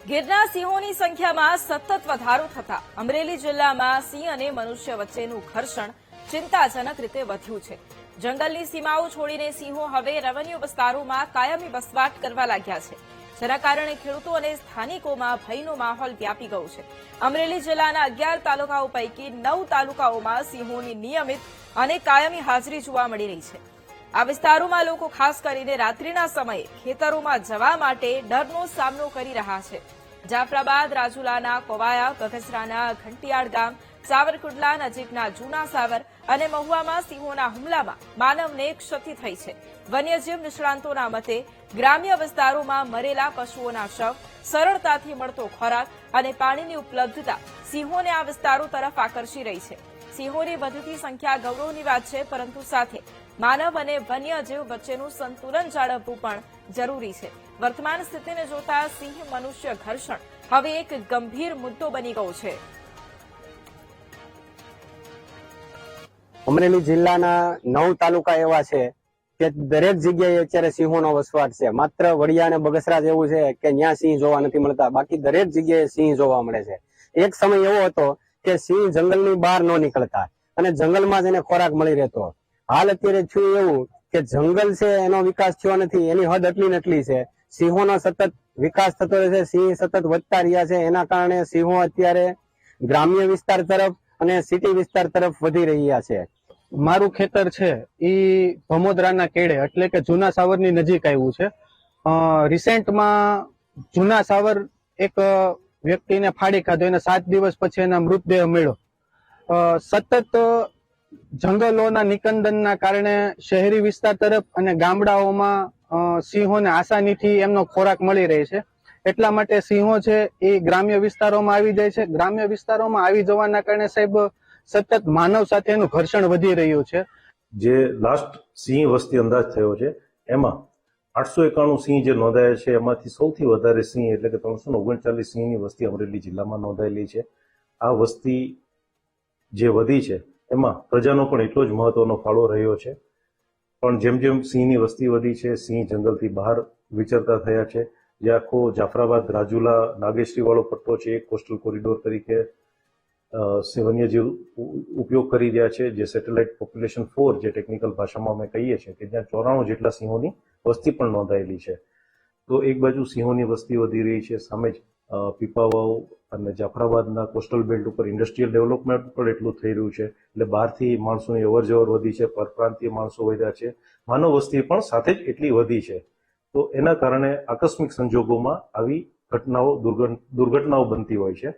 ગીરના સિંહોની સંખ્યામાં સતત વધારો થતા અમરેલી જિલ્લામાં સિંહ અને મનુષ્ય વચ્ચેનું ઘર્ષણ ચિંતાજનક રીતે વધ્યું છે. જંગલની સીમાઓ છોડીને સિંહો હવે રેવન્યુ વિસ્તારોમાં કાયમી વસવાટ કરવા લાગ્યા છે, જેના કારણે ખેડૂતો અને સ્થાનિકોમાં ભયનો માહોલ વ્યાપી ગયો છે. અમરેલી જિલ્લાના 11 તાલુકાઓ પૈકી 9 તાલુકાઓમાં સિંહોની નિયમિત અને કાયમી હાજરી જોવા મળી રહી છે. આ વિસ્તારોમાં લોકો ખાસ કરીને રાત્રિના સમયે ખેતરોમાં જવા માટે ડરનો સામનો કરી રહ્યા છે. જાફરાબાદ, રાજુલાના કોવાયા, બગસરાના ઘંટિયાળ ગામ, સાવરકુંડલા નજીકના જૂના સાવર અને મહુવામાં સિંહોના હુમલામાં માનવને ક્ષતિ થઈ છે. વન્યજીવ નિષ્ણાંતોના મતે ગ્રામ્ય વિસ્તારોમાં મરેલા પશુઓના શવ, સરળતાથી મળતો ખોરાક અને પાણીની ઉપલબ્ધતા સિંહોને આ વિસ્તારો તરફ આકર્ષી રહી છે. સિંહોની વધતી સંખ્યા ગૌરવની વાત છે, પરંતુ સાથે માનવ અને વન્યજીવ વચ્ચેનું સંતુલન જાળવવું પણ જરૂરી છે. વર્તમાન સ્થિતિને જોતા સિંહ મનુષ્ય ઘર્ષણ હવે એક ગંભીર મુદ્દો બની ગયો છે. અમરેલી જિલ્લાના 9 તાલુકા એવા છે કે દરેક જગ્યાએ અત્યારે સિંહોનો વસવાટ છે. માત્ર વડિયા અને બગસરા જ એવું છે કે ત્યાં સિંહ જોવા નથી મળતા, બાકી દરેક જગ્યાએ સિંહ જોવા મળે છે. એક સમય એવો હતો કે સિંહ જંગલની બહાર ન નીકળતા અને જંગલમાં જ એને ખોરાક મળી રહેતો. હાલ અત્યારે થયું એવું કે જંગલ છે એનો વિકાસ થયો નથી, એની હદ એટલી ને એટલી છે. સિંહોનો સતત વિકાસ થતો રહે છે, સિંહ સતત વધતા રહ્યા છે. એના કારણે સિંહો અત્યારે ગ્રામ્ય વિસ્તાર તરફ અને સિટી વિસ્તાર તરફ વધી રહ્યા છે. મારું ખેતર છે એ ભમોદરાના કેડે એટલે કે જૂના સાવરની નજીક આવ્યું છે. રિસેન્ટમાં જૂના સાવર એક વ્યક્તિને ફાડી ખાધો, એને 7 દિવસ પછી એના મૃતદેહ મળ્યો. સતત જંગલોના નિકંદનના કારણે શહેરી વિસ્તાર તરફ અને ગામડાઓમાં સિંહોને આસાનીથી એમનો ખોરાક મળી રહે છે. એટલા માટે સિંહો છે એ ગ્રામ્ય વિસ્તારોમાં આવી જાય છે. ગ્રામ્ય વિસ્તારોમાં આવી જવાના કારણે સાહેબ સતત માનવ સાથેનું ઘર્ષણ વધી રહ્યું છે. જે લાસ્ટ સિંહ વસ્તી અંદાજ થયો છે એમાં 891 સિંહ જે નોંધાયા છે, એમાંથી સૌથી વધારે સિંહ એટલે કે 339 સિંહની વસ્તી અમરેલી જિલ્લામાં નોંધાયેલી છે. આ વસ્તી જે વધી છે એમાં પ્રજાનો પણ એટલો જ મહત્વનો ફાળો રહ્યો છે. પણ જેમ જેમ સિંહની વસ્તી વધી છે, સિંહ જંગલથી બહાર વિચરતા થયા છે. જે આખો જાફરાબાદ, રાજુલા, નાગેશ્રી વાળો પટ્ટો છે એ કોસ્ટલ કોરિડોર તરીકે વન્યજીવ ઉપયોગ કરી રહ્યા છે. જે સેટેલાઇટ પોપ્યુલેશન 4 જે ટેકનિકલ ભાષામાં અમે કહીએ છીએ કે જ્યાં 94 જેટલા સિંહોની વસ્તી પણ નોંધાયેલી છે. તો એક બાજુ સિંહોની વસ્તી વધી રહી છે, સામે જ પીપાવાવ અને જાફરાબાદના કોસ્ટલ બેલ્ટ ઉપર ઇન્ડસ્ટ્રીયલ ડેવલપમેન્ટ પણ એટલું થઈ રહ્યું છે. એટલે બહારથી માણસોની અવરજવર વધી છે, પરપ્રાંતીય માણસો વધ્યા છે, માનવ વસ્તી પણ સાથે જ એટલી વધી છે. તો એના કારણે આકસ્મિક સંજોગોમાં આવી ઘટનાઓ, દુર્ઘટનાઓ બનતી હોય છે.